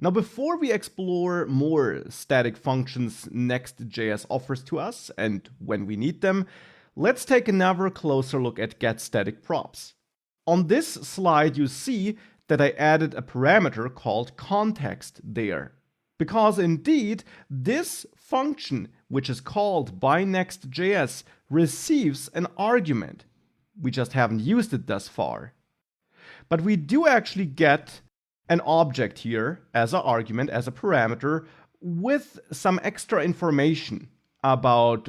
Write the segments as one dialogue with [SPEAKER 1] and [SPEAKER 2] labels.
[SPEAKER 1] Now, before we explore more static functions Next.js offers to us and when we need them, let's take another closer look at getStaticProps. On this slide, you see that I added a parameter called context there. Because indeed, this function, which is called by Next.js, receives an argument. We just haven't used it thus far. But we do actually get an object here as an argument, as a parameter, with some extra information about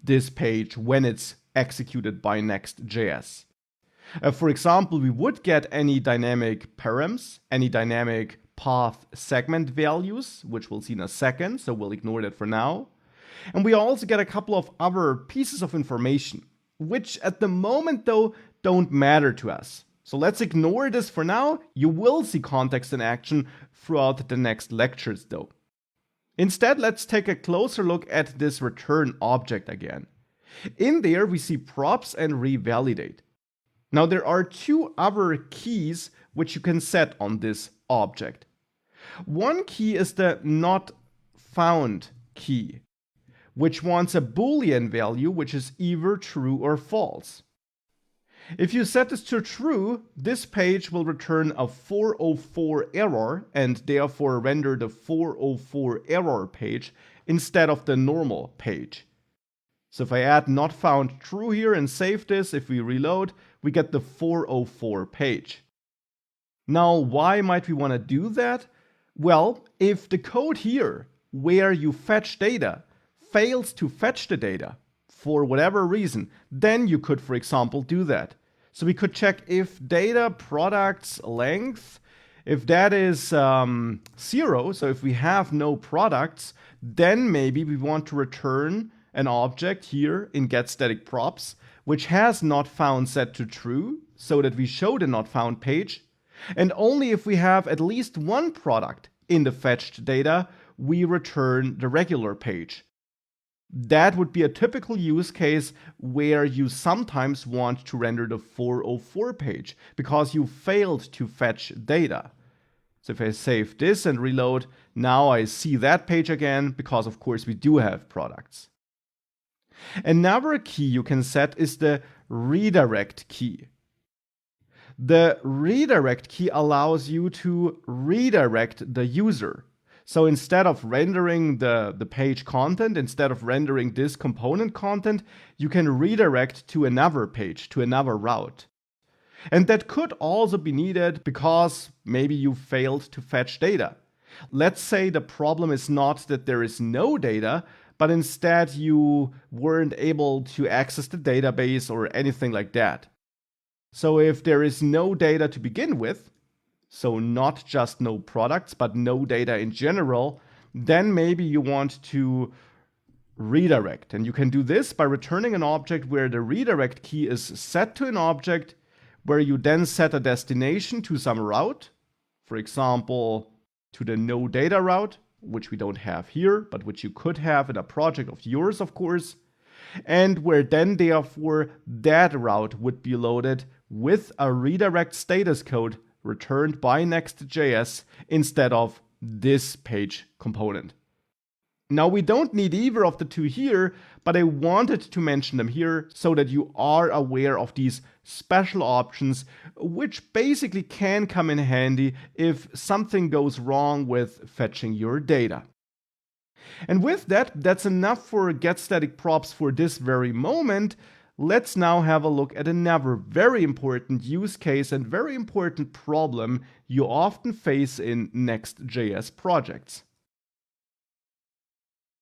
[SPEAKER 1] this page when it's executed by Next.js. For example, we would get any dynamic params, any dynamic path segment values, which we'll see in a second, so we'll ignore that for now. And we also get a couple of other pieces of information, which at the moment, though, don't matter to us. So let's ignore this for now. You will see context in action throughout the next lectures, though. Instead, let's take a closer look at this return object again. In there, we see props and revalidate. Now, there are two other keys which you can set on this object. One key is the not found key, which wants a Boolean value which is either true or false. If you set this to true, this page will return a 404 error and therefore render the 404 error page instead of the normal page. So if I add not found true here and save this, if we reload, we get the 404 page. Now, why might we want to do that? Well, if the code here, where you fetch data, fails to fetch the data for whatever reason, then you could, for example, do that. So we could check if data products length, if that is 0, so if we have no products, then maybe we want to return an object here in getStaticProps, which has not found set to true, so that we show the not found page. And only if we have at least one product in the fetched data, we return the regular page. That would be a typical use case where you sometimes want to render the 404 page because you failed to fetch data. So if I save this and reload, now I see that page again because of course we do have products. Another key you can set is the redirect key. The redirect key allows you to redirect the user. So instead of rendering the page content, instead of rendering this component content, you can redirect to another page, to another route. And that could also be needed because maybe you failed to fetch data. Let's say the problem is not that there is no data, but instead you weren't able to access the database or anything like that. So if there is no data to begin with, so not just no products, but no data in general, then maybe you want to redirect. And you can do this by returning an object where the redirect key is set to an object where you then set a destination to some route, for example, to the no data route, which we don't have here, but which you could have in a project of yours, of course, and where then therefore that route would be loaded with a redirect status code returned by Next.js instead of this page component. Now we don't need either of the two here, but I wanted to mention them here so that you are aware of these special options, which basically can come in handy if something goes wrong with fetching your data. And with that, that's enough for getStaticProps for this very moment. Let's now have a look at another very important use case and very important problem you often face in Next.js projects.